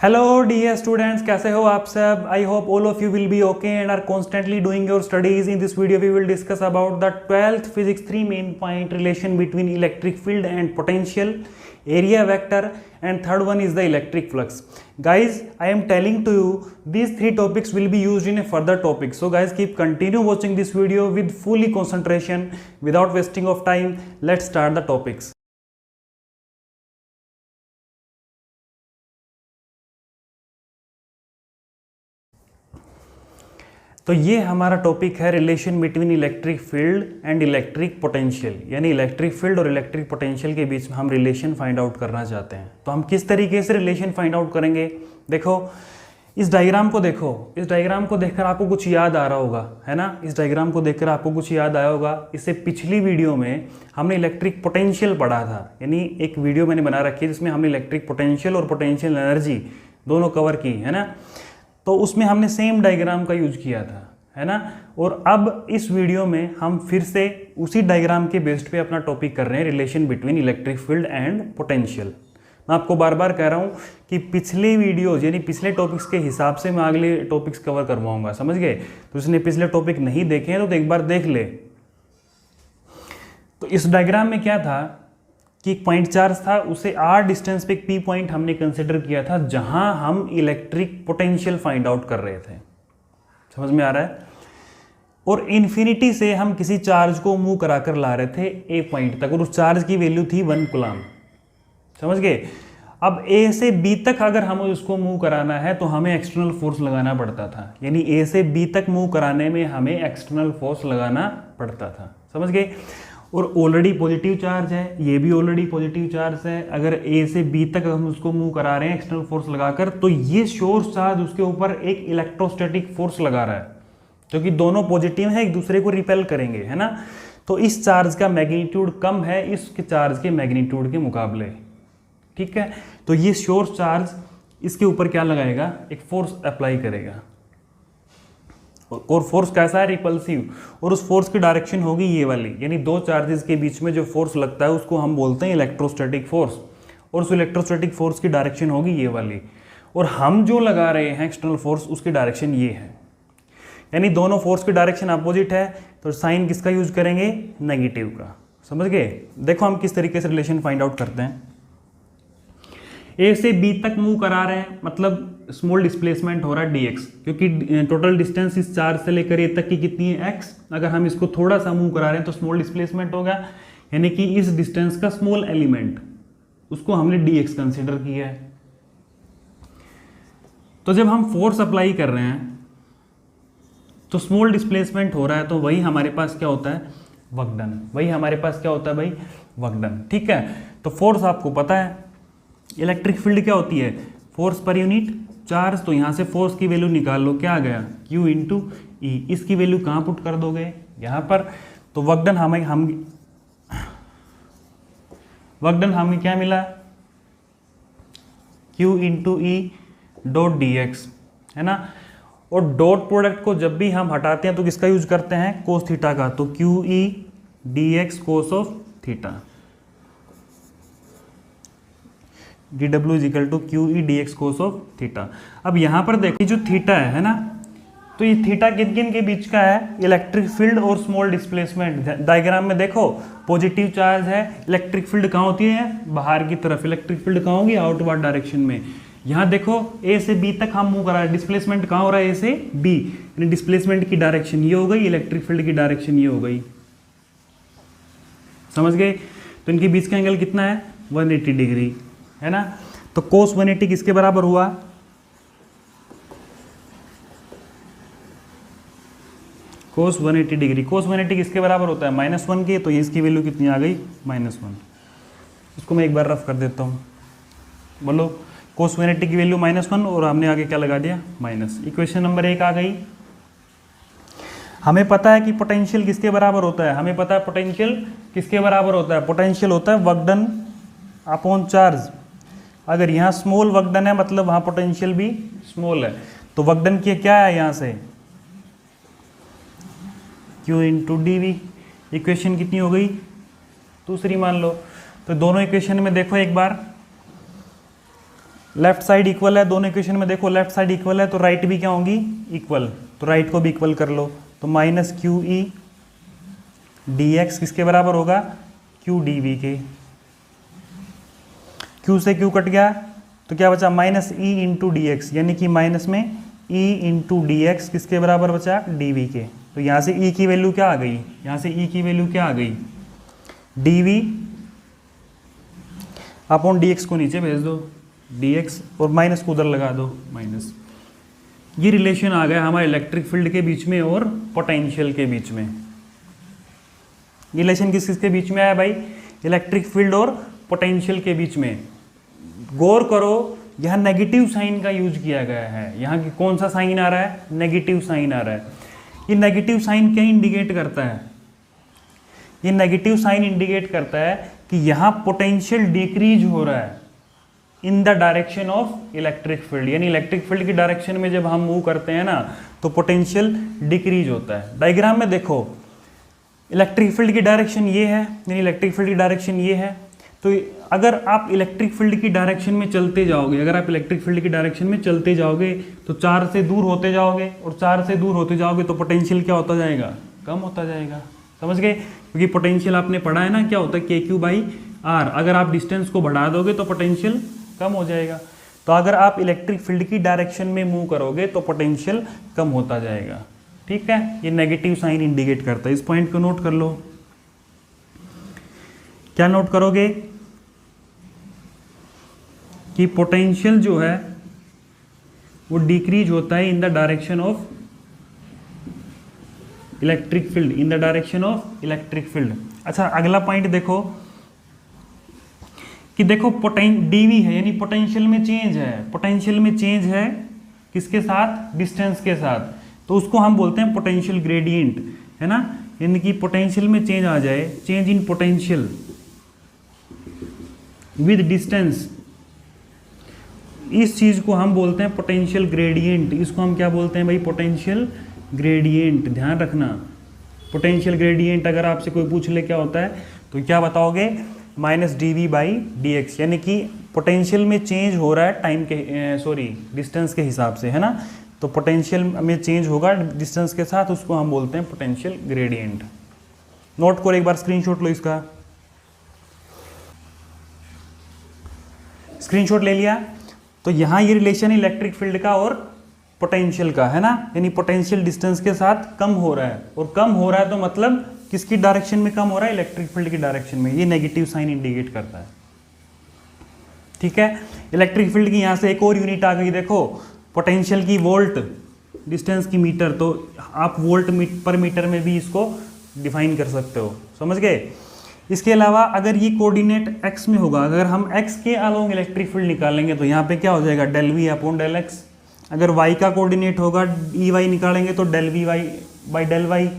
Hello dear students, कैसे हो आप सब। I hope all of you will be okay and are constantly doing your studies. In this video we will discuss about the 12th physics 3 main point, relation between electric field and potential, area vector, and third one is the electric flux. Guys, I am telling to you these three topics will be used in a further topic, so guys keep continue watching this video with fully concentration without wasting of time. Let's start the topics. तो ये हमारा topic है relation between electric field and electric potential, यानी electric field और electric potential के बीच में हम relation find out करना चाहते हैं। तो हम किस तरीके से रिलेशन फाइंड आउट करेंगे, देखो इस डायग्राम को देखो। इस डायग्राम को देखकर आपको कुछ याद आ रहा होगा, है ना। इस डायग्राम को देखकर आपको कुछ याद आया होगा। इससे पिछली वीडियो में हमने इलेक्ट्रिक पोटेंशियल पढ़ा था, यानी एक वीडियो मैंने बना रखी है जिसमें हमने इलेक्ट्रिक पोटेंशियल और पोटेंशियल एनर्जी दोनों कवर की, है ना। तो उसमें हमने सेम डायग्राम का यूज किया था, है ना। और अब इस वीडियो में हम फिर से उसी डायग्राम के बेस्ड पे अपना टॉपिक कर रहे हैं, relation between electric field and potential. मैं आपको बार बार कह रहा हूँ कि पिछले वीडियोज यानी पिछले टॉपिक्स के हिसाब से मैं अगले टॉपिक्स कवर करवाऊंगा, समझ गए। तो जिसने पिछले टॉपिक नहीं देखे हैं तो एक बार देख ले। तो इस डायग्राम में क्या था कि एक पॉइंट चार्ज था, उसे आर डिस्टेंस पे एक पी पॉइंट हमने कंसिडर किया था जहां हम इलेक्ट्रिक पोटेंशियल फाइंड आउट कर रहे थे, समझ में आ रहा है। और इन्फिनिटी से हम किसी चार्ज को मूव कराकर ला रहे थे ए पॉइंट तक, और उस चार्ज की वैल्यू थी 1 कूलम, समझ गए। अब ए से बी तक अगर हमें उसको मूव कराना है तो हमें एक्सटर्नल फोर्स लगाना पड़ता था, यानी ए से बी तक मूव कराने में हमें एक्सटर्नल फोर्स लगाना पड़ता था, समझ गए। और ऑलरेडी पॉजिटिव चार्ज है, ये भी ऑलरेडी पॉजिटिव चार्ज है। अगर ए से बी तक हम उसको मूव करा रहे हैं एक्सटर्नल फोर्स लगाकर, तो ये सोर्स चार्ज उसके ऊपर एक इलेक्ट्रोस्टैटिक फोर्स लगा रहा है, क्योंकि दोनों पॉजिटिव हैं, एक दूसरे को रिपेल करेंगे, है ना। तो इस चार्ज का मैग्नीट्यूड कम है इस चार्ज के मैग्नीट्यूड के मुकाबले, ठीक है। तो ये सोर्स चार्ज इसके ऊपर क्या लगाएगा, एक फोर्स अप्लाई करेगा, और फोर्स कैसा है, रिपल्सिव। और उस फोर्स की डायरेक्शन होगी ये वाली, यानी दो चार्जेस के बीच में जो फोर्स लगता है उसको हम बोलते हैं इलेक्ट्रोस्टैटिक फोर्स, और उस इलेक्ट्रोस्टैटिक फोर्स की डायरेक्शन होगी ये वाली। और हम जो लगा रहे हैं एक्सटर्नल फोर्स, उसकी डायरेक्शन ये है, यानी दोनों फोर्स की डायरेक्शन अपोजिट है। तो साइन किसका यूज करेंगे, नेगेटिव का, समझ गए। देखो हम किस तरीके से रिलेशन फाइंड आउट करते हैं। ए से बी तक मूव करा रहे हैं, मतलब स्मॉल डिस्प्लेसमेंट हो रहा है dx, क्योंकि टोटल डिस्टेंस इस चार्ज से लेकर ए तक की कितनी है, x। अगर हम इसको थोड़ा सा मूव करा रहे हैं तो स्मॉल डिस्प्लेसमेंट होगा, यानी कि इस डिस्टेंस का स्मॉल एलिमेंट उसको हमने dx कंसिडर किया है। तो जब हम फोर्स अप्लाई कर रहे हैं तो स्मॉल डिस्प्लेसमेंट हो रहा है, तो वही हमारे पास क्या होता है, वर्क डन। वही हमारे पास क्या होता है भाई, वर्क डन, ठीक है। तो फोर्स आपको पता है, इलेक्ट्रिक फील्ड क्या होती है, फोर्स पर यूनिट चार्ज। तो यहाँ से फोर्स की वैल्यू निकाल लो, क्या आ गया, Q इंटू ई। इसकी वैल्यू कहाँ पुट कर दोगे, यहाँ पर। तो वर्क डन हमें क्या मिला, Q into E dot D x, है ना। और डॉट प्रोडक्ट को जब भी हम हटाते हैं तो किसका यूज करते हैं, कोस थीटा का। तो Q E D X cos of theta, D W is equal to Q E D X cos of theta. अब यहाँ पर देखिए जो थीटा है ना, तो ये थीटा किन किन के बीच का है, इलेक्ट्रिक फील्ड और स्मॉल डिस्प्लेसमेंट। डायग्राम में देखो पॉजिटिव चार्ज है, इलेक्ट्रिक फील्ड कहाँ होती है, बाहर की तरफ। इलेक्ट्रिक फील्ड कहाँ होगी, आउटवर्ड डायरेक्शन में। यहाँ देखो ए से बी तक हम मूव करा रहे हैं, डिस्प्लेसमेंट कहाँ हो रहा है, ए से बी, यानी डिस्प्लेसमेंट की डायरेक्शन ये हो गई, इलेक्ट्रिक फील्ड की डायरेक्शन ये हो गई, समझ गए। तो इनके बीच का एंगल कितना है, 180 डिग्री, है ना। तो कोस 180 किसके बराबर हुआ, कोस 180 डिग्री। कोस 180 किसके बराबर होता है, -1 के। तो इसकी वैल्यू कितनी आ गई, -1। इसको मैं एक बार रफ कर देता हूँ, बोलो कोस 180 की वैल्यू -1, और हमने आगे क्या लगा दिया, माइनस। इक्वेशन नंबर 1 आ गई। हमें पता है कि पोटेंशियल किसके बराबर होता है, हमें पता है पोटेंशियल किसके बराबर होता है, पोटेंशियल होता है वर्क डन अपॉन चार्ज। अगर यहाँ स्मॉल वर्क डन है मतलब वहाँ पोटेंशियल भी स्मॉल है। तो वर्क डन की क्या है, यहाँ से Q into D V. Equation कितनी हो गई, दूसरी मान लो। तो दोनों इक्वेशन में देखो एक बार, लेफ्ट साइड इक्वल है दोनों इक्वेशन में, देखो लेफ्ट साइड इक्वल है तो राइट भी क्या होंगी, इक्वल, तो राइट को भी इक्वल कर लो। तो minus Q E D x किसके बराबर होगा, क्यू डी वी के। क्यू से क्यू कट गया तो क्या बचा, minus E into D X, यानी कि माइनस में ई इंटू डी एक्स किसके बराबर बचा, डी वी के। तो यहाँ से ई की वैल्यू क्या आ गई, यहाँ से ई की वैल्यू क्या आ गई, D V upon D X को नीचे भेज दो, डी एक्स और माइनस को उधर लगा दो, माइनस। ये रिलेशन आ गया हमारे इलेक्ट्रिक फील्ड के बीच में और पोटेंशियल के बीच में। रिलेशन किस किस के बीच में आया भाई, इलेक्ट्रिक फील्ड और पोटेंशियल के बीच में। गौर करो यहाँ नेगेटिव साइन का यूज किया गया है, यहाँ की कौन सा साइन आ रहा है, नेगेटिव साइन आ रहा है। ये नेगेटिव साइन क्या इंडिकेट करता है, ये नेगेटिव साइन इंडिकेट करता है कि यहाँ पोटेंशियल डिक्रीज हो रहा है in the direction of electric field, यानी इलेक्ट्रिक फील्ड की डायरेक्शन में जब हम मूव करते हैं ना तो पोटेंशियल डिक्रीज होता है। डायग्राम में देखो इलेक्ट्रिक फील्ड की डायरेक्शन ये है, यानी इलेक्ट्रिक फील्ड की डायरेक्शन ये है। तो अगर आप इलेक्ट्रिक फील्ड की डायरेक्शन में चलते जाओगे, अगर आप इलेक्ट्रिक फील्ड की डायरेक्शन में चलते जाओगे तो 4 से दूर होते जाओगे, और 4 से दूर होते जाओगे तो पोटेंशियल क्या होता जाएगा, कम होता जाएगा। समझ गए, क्योंकि पोटेंशियल आपने पढ़ा है ना क्या होता है, के क्यू बाई आर। अगर आप डिस्टेंस को बढ़ा दोगे तो पोटेंशियल कम हो जाएगा। तो अगर आप इलेक्ट्रिक फील्ड की डायरेक्शन में मूव करोगे तो पोटेंशियल कम होता जाएगा। ठीक है, ये नेगेटिव साइन इंडिकेट करता है। इस पॉइंट को नोट कर लो। क्या नोट करोगे कि पोटेंशियल जो है वो डिक्रीज होता है in the direction of electric field, in the direction of electric field. अच्छा अगला पॉइंट देखो कि देखो डीवी है, यानी पोटेंशियल में चेंज है, पोटेंशियल में चेंज है किसके साथ, डिस्टेंस के साथ। तो उसको हम बोलते हैं पोटेंशियल ग्रेडियंट, है ना, यानी कि पोटेंशियल में चेंज आ जाए, change in potential with distance, इस चीज को हम बोलते हैं पोटेंशियल ग्रेडियंट। इसको हम क्या बोलते हैं भाई, पोटेंशियल ग्रेडियंट। ध्यान रखना, पोटेंशियल ग्रेडियंट अगर आपसे कोई पूछ ले क्या होता है तो क्या बताओगे, minus D V by D X, यानी कि पोटेंशियल में चेंज हो रहा है टाइम के डिस्टेंस के हिसाब से, है ना। तो पोटेंशियल में चेंज होगा डिस्टेंस के साथ, उसको हम बोलते हैं पोटेंशियल ग्रेडियंट। नोट करो, एक बार स्क्रीनशॉट लो इसका। स्क्रीनशॉट ले लिया। तो यहाँ ये रिलेशन इलेक्ट्रिक फील्ड का और पोटेंशियल का, है ना, यानी पोटेंशियल डिस्टेंस के साथ कम हो रहा है, और कम हो रहा है तो मतलब किसकी डायरेक्शन में कम हो रहा है, इलेक्ट्रिक फील्ड की डायरेक्शन में। ये नेगेटिव साइन इंडिकेट करता है। ठीक है, इलेक्ट्रिक फील्ड की यहाँ से एक और यूनिट आ गई, देखो पोटेंशियल की वोल्ट, डिस्टेंस की मीटर, तो आप वोल्ट पर मीटर में भी इसको डिफाइन कर सकते हो। समझ गए। इसके अलावा अगर ये कोऑर्डिनेट x में होगा, अगर हम x के अलोंग इलेक्ट्रिक फील्ड निकालेंगे तो यहाँ पे क्या हो जाएगा, del V upon del x। अगर y का कोऑर्डिनेट होगा ई वाई निकालेंगे तो del V Y by del Y,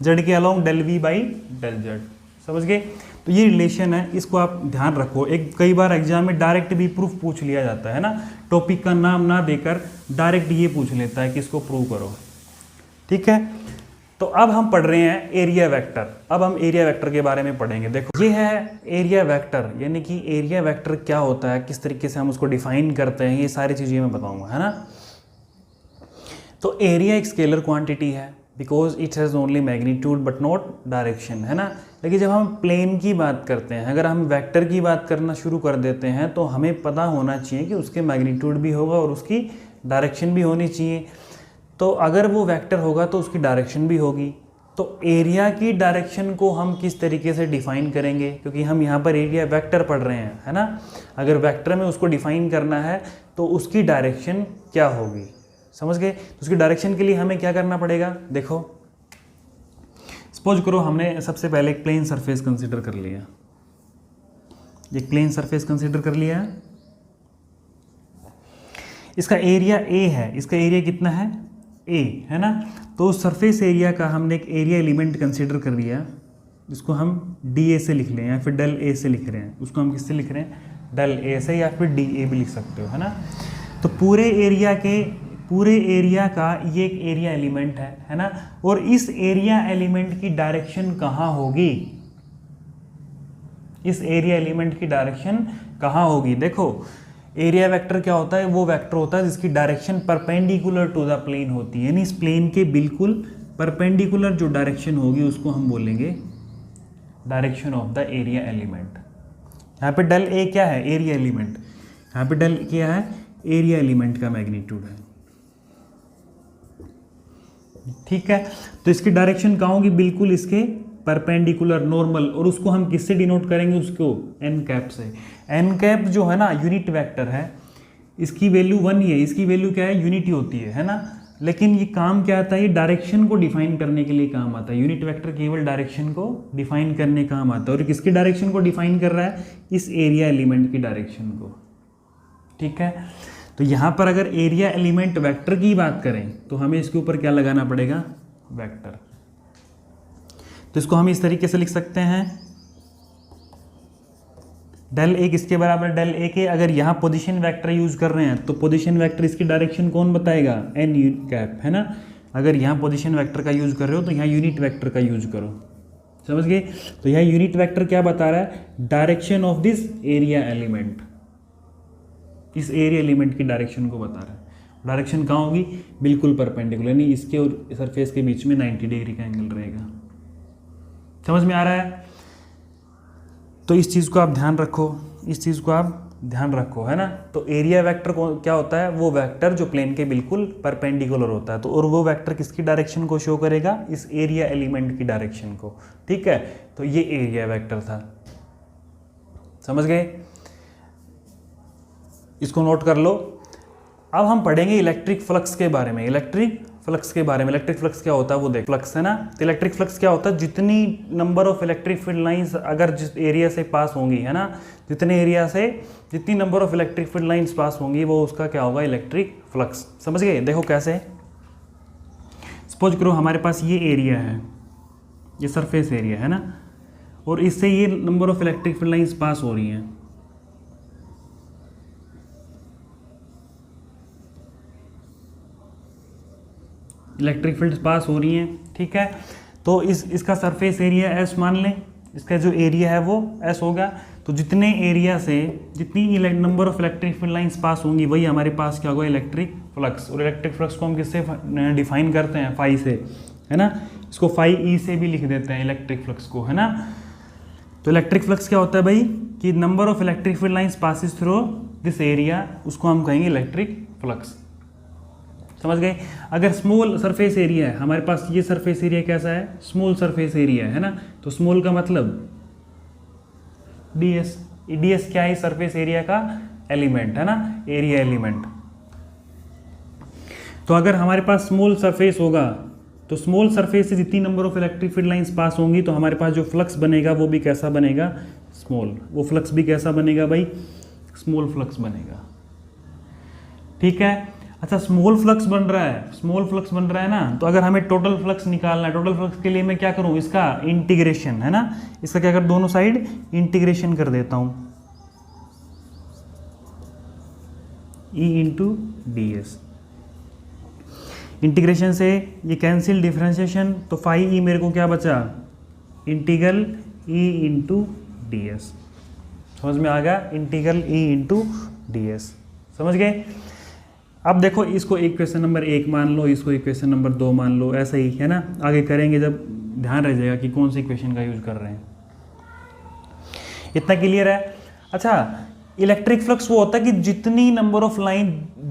z के along del V by del z। समझ गए। तो ये रिलेशन है, इसको आप ध्यान रखो। एक कई बार एग्जाम में डायरेक्ट भी प्रूफ पूछ लिया जाता है ना, टॉपिक का नाम ना देकर डायरेक्ट ये पूछ लेता है कि इसको प्रूव करो। ठीक है, तो अब हम पढ़ रहे हैं एरिया वेक्टर। अब हम एरिया वेक्टर के बारे में पढ़ेंगे। देखो ये है एरिया वेक्टर, यानी कि एरिया वेक्टर क्या होता है, किस तरीके से हम उसको डिफाइन करते हैं, ये सारी चीज़ें मैं बताऊंगा, है ना। तो एरिया एक स्केलर क्वांटिटी है because it has only magnitude but not direction, है ना। लेकिन जब हम प्लेन की बात करते हैं, अगर हम वेक्टर की बात करना शुरू कर देते हैं तो हमें पता होना चाहिए कि उसके मैग्नीट्यूड भी होगा और उसकी डायरेक्शन भी होनी चाहिए। तो अगर वो वेक्टर होगा तो उसकी डायरेक्शन भी होगी। तो एरिया की डायरेक्शन को हम किस तरीके से डिफाइन करेंगे, क्योंकि हम यहाँ पर एरिया वेक्टर पढ़ रहे हैं, है ना। अगर वेक्टर में उसको डिफाइन करना है तो उसकी डायरेक्शन क्या होगी, समझ गए। तो उसकी डायरेक्शन के लिए हमें क्या करना पड़ेगा, देखो सपोज करो हमने सबसे पहले एक प्लेन सरफेस कंसीडर कर लिया, एक प्लेन सरफेस कंसीडर कर लिया, इसका एरिया ए है, इसका एरिया कितना है ए, है ना। तो सरफेस एरिया का हमने एक एरिया एलिमेंट कंसीडर कर लिया, इसको हम डी ए से लिख लें या फिर डेल ए से लिख रहे हैं, उसको हम किससे लिख रहे हैं, डेल ए से, या फिर डी ए भी लिख सकते हो, है ना। तो पूरे एरिया का ये एक एरिया एलिमेंट है ना। और इस एरिया एलिमेंट की डायरेक्शन कहाँ होगी, इस एरिया एलिमेंट की डायरेक्शन कहाँ होगी, देखो एरिया वेक्टर क्या होता है? वो वेक्टर होता है जिसकी direction perpendicular to the plane होती है, यानी इस प्लेन के बिल्कुल परपेंडिकुलर जो डायरेक्शन होगी उसको हम बोलेंगे direction of the area element. यहाँ पे डेल ए क्या है? Area element. यहाँ पे डेल क्या है? एरिया एलिमेंट का मैग्नीट्यूड है। ठीक है, तो इसकी डायरेक्शन कहाँ होगी? बिल्कुल इसके परपेंडिकुलर नॉर्मल, और उसको हम किससे डिनोट करेंगे? उसको एन कैप से। एन कैप जो है ना यूनिट वेक्टर है, इसकी वैल्यू 1 ही है, इसकी वैल्यू क्या है? यूनिट ही होती है ना। लेकिन ये काम क्या आता है? ये डायरेक्शन को डिफाइन करने के लिए काम आता है। यूनिट वेक्टर केवल डायरेक्शन को डिफाइन करने काम आता है, और किसकी डायरेक्शन को डिफाइन कर रहा है? इस एरिया एलिमेंट की डायरेक्शन को। ठीक है, तो यहाँ पर अगर एरिया एलिमेंट वेक्टर की बात करें तो हमें इसके ऊपर क्या लगाना पड़ेगा? वेक्टर। तो इसको हम इस तरीके से लिख सकते हैं, डेल ए किसके बराबर? डेल ए के। अगर यहाँ पोजीशन वेक्टर यूज कर रहे हैं तो पोजीशन वेक्टर इसकी डायरेक्शन कौन बताएगा? एन कैप, है ना। अगर यहाँ पोजीशन वेक्टर का यूज कर रहे हो तो यहाँ यूनिट वेक्टर का यूज करो, समझ गए। तो यहाँ यूनिट वेक्टर क्या बता रहा है? Direction of this area element, इस एरिया एलिमेंट की डायरेक्शन को बता रहा है। डायरेक्शन कहाँ होगी? बिल्कुल परपेंडिकुलर, यानी इसके और सरफेस के बीच में 90 डिग्री का एंगल रहेगा। समझ में आ रहा है? तो इस चीज़ को आप ध्यान रखो, इस चीज़ को आप ध्यान रखो, है ना। तो एरिया वेक्टर क्या होता है? वो वेक्टर जो प्लेन के बिल्कुल परपेंडिकुलर होता है। तो और वो वेक्टर किसकी डायरेक्शन को शो करेगा? इस एरिया एलिमेंट की डायरेक्शन को। ठीक है, तो ये एरिया वेक्टर था, समझ गए। इसको नोट कर लो। अब हम पढ़ेंगे इलेक्ट्रिक फ्लक्स के बारे में। इलेक्ट्रिक फ्लक्स के बारे में, इलेक्ट्रिक फ्लक्स क्या होता है वो देख। फ्लक्स है ना, तो इलेक्ट्रिक फ्लक्स क्या होता है? जितनी number of electric field lines अगर जिस एरिया से पास होंगी, है ना, जितने एरिया से जितनी number of electric field lines pass होंगी वो उसका क्या होगा? Electric flux. समझ गए? देखो कैसे। सपोज करो हमारे पास ये एरिया है, ये सरफेस एरिया है ना, और इससे ये number of electric field lines pass हो रही हैं। इलेक्ट्रिक फील्ड पास हो रही हैं, ठीक है। तो इसका सरफेस एरिया एस मान लें, इसका जो एरिया है वो एस होगा। तो जितने एरिया से जितनी number of electric field lines pass होंगी वही हमारे पास क्या होगा? Electric flux. और इलेक्ट्रिक फ्लक्स को हम किससे डिफाइन करते हैं? फाई से, है ना। इसको फाई ई से भी लिख देते हैं इलेक्ट्रिक फ्लक्स को, है ना। तो इलेक्ट्रिक फ्लक्स क्या होता है भाई? कि number of electric field lines passes through this area, उसको हम कहेंगे इलेक्ट्रिक फ्लक्स। समझ गए? अगर स्मॉल सरफेस एरिया है हमारे पास, ये सरफेस एरिया कैसा है? स्मॉल सरफेस एरिया है ना। तो स्मॉल का मतलब ds। ds क्या है? सरफेस एरिया का एलिमेंट, है ना, एरिया एलिमेंट। तो अगर हमारे पास स्मॉल सरफेस होगा तो स्मॉल सरफेस से जितनी number of electric field lines pass होंगी तो हमारे पास जो फ्लक्स बनेगा वो भी कैसा बनेगा? स्मॉल। वो फ्लक्स भी कैसा बनेगा भाई? स्मॉल फ्लक्स बनेगा, ठीक है। अच्छा, स्मॉल फ्लक्स बन रहा है, स्मॉल फ्लक्स बन रहा है ना, तो अगर हमें टोटल फ्लक्स निकालना है, टोटल फ्लक्स के लिए मैं क्या करूं? इसका इंटीग्रेशन, है ना, इसका क्या कर, दोनों साइड इंटीग्रेशन कर देता हूं, E into D S. Integration से ये कैंसिल, डिफरेंशिएशन, तो फाई ई मेरे को क्या बचा? Integral E into D S. समझ में आ गया? Integral E into D S, समझ गए? अब देखो, इसको इक्वेशन नंबर 1 मान लो, इसको इक्वेशन नंबर 2 मान लो, ऐसा ही, है ना। आगे करेंगे जब ध्यान रह जाएगा कि कौन सी इक्वेशन का यूज कर रहे हैं। इतना क्लियर है? अच्छा, इलेक्ट्रिक फ्लक्स वो होता है कि जितनी नंबर ऑफ लाइन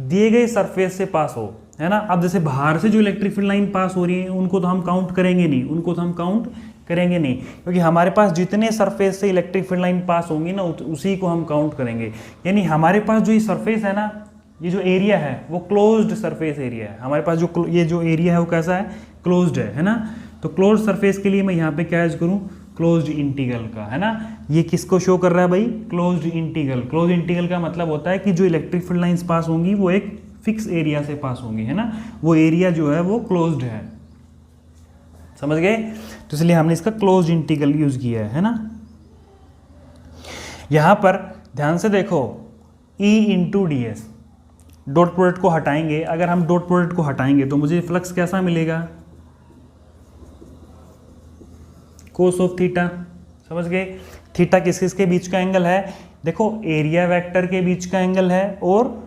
दिए गए सरफेस से पास हो, है ना। अब जैसे बाहर से जो इलेक्ट्रिक फील्ड लाइन पास हो रही है उनको तो हम काउंट करेंगे नहीं, उनको तो हम काउंट करेंगे नहीं, क्योंकि हमारे पास जितने सरफेस से इलेक्ट्रिक फील्ड लाइन पास होंगी ना उसी को हम काउंट करेंगे। यानी हमारे पास जो ये सरफेस है ना, ये जो एरिया है वो क्लोज्ड सरफेस एरिया है। हमारे पास जो ये जो एरिया है वो कैसा है? क्लोज्ड है ना। तो क्लोज्ड सरफेस के लिए मैं यहाँ पे क्या यूज करूँ? क्लोज्ड इंटीग्रल का, है ना। ये किसको शो कर रहा है भाई? Closed integral. क्लोज्ड इंटीग्रल का मतलब होता है कि जो इलेक्ट्रिक फील्ड लाइंस पास होंगी वो एक फिक्स एरिया से पास होंगी, है ना। वो एरिया जो है वो क्लोज्ड है, समझ गए? तो इसलिए हमने इसका क्लोज्ड इंटीग्रल यूज किया है ना। यहां पर ध्यान से देखो, E into D S, dot product को हटाएंगे। अगर हम डॉट प्रोडक्ट को हटाएंगे तो मुझे फ्लक्स कैसा मिलेगा? कोस ऑफ थीटा, समझ गए? थीटा किस किसके बीच का एंगल है? देखो एरिया वेक्टर के बीच का एंगल है और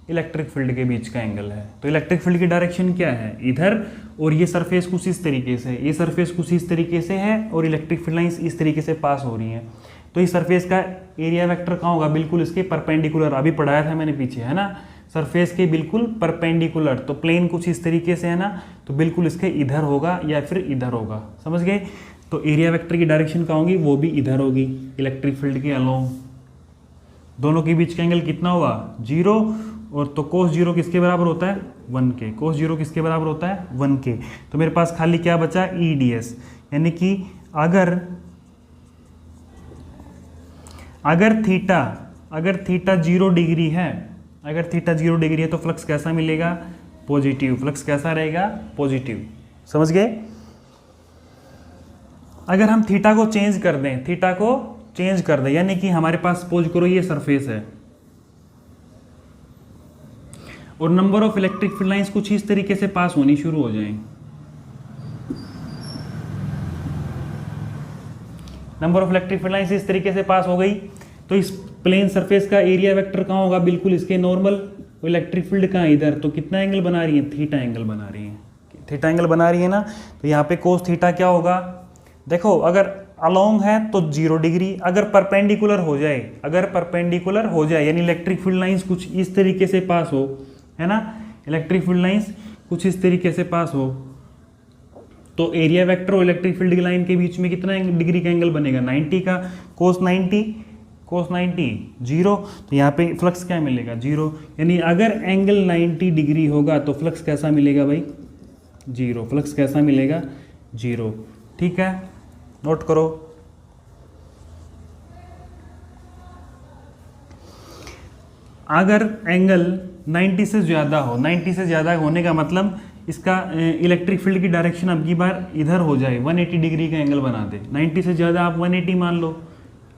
इलेक्ट्रिक फील्ड के बीच का एंगल है, तो इलेक्ट्रिक फील्ड की डायरेक्शन क्या है, इधर, और ये सरफेस कुछ इस तरीके से, ये सरफेस कुछ इस तरीके से है और इलेक्ट्रिक फील्ड लाइंस इस तरीके से पास हो रही हैं। तो इस सरफेस का एरिया वेक्टर कहाँ होगा, बिल्कुल इसके परपेंडिकुलर, अभी पढ़ाया था मैंने पीछे, है ना, सरफेस के बिल्कुल परपेंडिकुलर। तो प्लेन कुछ इस तरीके से है ना, तो बिल्कुल इसके इधर होगा या फिर इधर होगा, समझ गए। तो एरिया वेक्टर की डायरेक्शन कहाँ होगी, वो भी इधर होगी, इलेक्ट्रिक फील्ड के अलोंग। दोनों के बीच का एंगल कितना होगा, 0, और तो cos 0 किसके बराबर होता है, 1 के। cos 0 किसके बराबर होता है, 1 के। तो मेरे पास खाली क्या बचा, EDS, यानी कि अगर थीटा 0 डिग्री है, अगर थीटा 0 डिग्री है तो फ्लक्स कैसा मिलेगा, पॉजिटिव। फ्लक्स कैसा रहेगा, पॉजिटिव, समझ गए। अगर हम थीटा को चेंज कर दें, यानी कि हमारे पास सपोज करो ये सरफेस है और number of electric field lines कुछ इस तरीके से पास होनी शुरू हो जाएं। Number of electric field lines इस तरीके से पास हो गई, तो इस प्लेन सरफेस का एरिया वेक्टर कहाँ होगा, बिल्कुल इसके नॉर्मल। इलेक्ट्रिक फील्ड कहाँ, इधर। तो कितना एंगल बना रही है, थीटा एंगल बना रही है, थीटा एंगल बना रही है ना। तो यहाँ पे कोस थीटा क्या होगा, देखो अगर अलोंग है तो 0 डिग्री, अगर परपेंडिकुलर हो जाए यानी इलेक्ट्रिक फील्ड लाइंस कुछ इस तरीके से पास हो, है ना, इलेक्ट्रिक फील्ड लाइंस कुछ इस तरीके से पास हो, तो एरिया वेक्टर और इलेक्ट्रिक फील्ड की लाइन के बीच में कितना डिग्री का एंगल बनेगा, 90 का। cos 90 0, तो यहाँ पे फ्लक्स क्या मिलेगा, 0। यानी अगर एंगल 90 डिग्री होगा तो फ्लक्स कैसा मिलेगा भाई, 0। फ्लक्स कैसा मिलेगा, 0। ठीक है, नोट करो। अगर एंगल 90 से ज़्यादा हो, 90 से ज़्यादा होने का मतलब इसका इलेक्ट्रिक फील्ड की डायरेक्शन अब की बार इधर हो जाए, 180 डिग्री का एंगल बना दे। 90 से ज़्यादा आप 180 मान लो,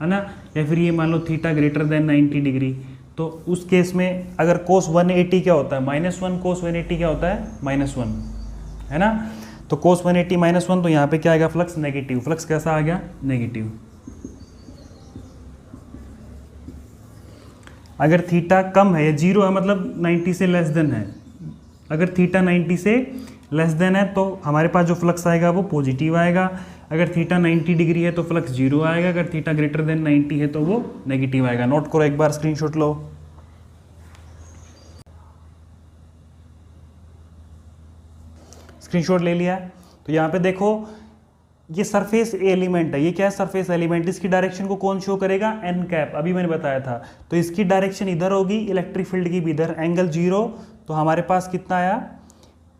है ना, या फिर ये मान लो थीटा ग्रेटर देन 90 डिग्री। तो उस केस में अगर कोस 180 क्या होता है, -1, कोस 180 क्या होता है, -1, है ना। तो कोस 180 -1, तो यहाँ पे क्या आएगा, फ्लक्स नेगेटिव। फ्लक्स कैसा आ गया, नेगेटिव। अगर थीटा कम है या 0 है, मतलब 90 से लेस देन है, अगर थीटा 90 से लेस देन है तो हमारे पास जो फ्लक्स आएगा वो पॉजिटिव आएगा। अगर थीटा 90 डिग्री है तो फ्लक्स 0 आएगा। अगर थीटा ग्रेटर देन 90 है तो वो नेगेटिव आएगा। नोट करो, एक बार स्क्रीनशॉट लो। स्क्रीनशॉट ले लिया। तो यहाँ पे देखो ये सरफेस एलिमेंट है, ये क्या है, सरफेस एलिमेंट। इसकी डायरेक्शन को कौन शो करेगा, एन कैप, अभी मैंने बताया था। तो इसकी डायरेक्शन इधर होगी, इलेक्ट्रिक फील्ड की भी इधर, एंगल 0, तो हमारे पास कितना आया,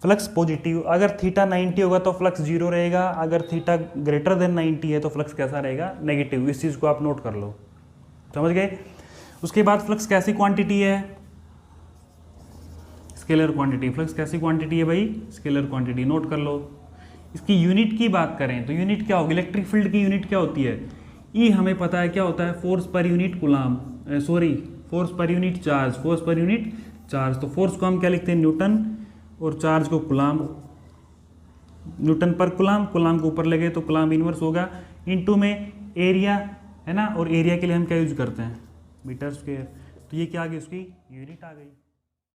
फ्लक्स पॉजिटिव। अगर थीटा 90 होगा तो फ्लक्स 0 रहेगा। अगर थीटा ग्रेटर देन 90 है तो फ्लक्स कैसा रहेगा, नेगेटिव। इस चीज़ को आप नोट कर लो, समझ गए। उसके बाद फ्लक्स कैसी क्वांटिटी है, स्केलर क्वांटिटी। फ्लक्स कैसी क्वांटिटी है भाई, स्केलर क्वांटिटी, नोट कर लो। इसकी यूनिट की बात करें तो यूनिट क्या होगी, इलेक्ट्रिक फील्ड की यूनिट क्या होती है, ई हमें पता है क्या होता है, force per unit कुलाम, force per unit charge, force per unit charge. तो फोर्स को हम क्या लिखते हैं, न्यूटन, और चार्ज को कुलाम। न्यूटन पर कुलाम, कुलाम को ऊपर लगे तो कुलाम इनवर्स होगा, इनटू में एरिया, है ना, और एरिया के लिए हम क्या यूज करते हैं, मीटर स्क्वायर। तो ये क्या आ गई, उसकी यूनिट आ गई।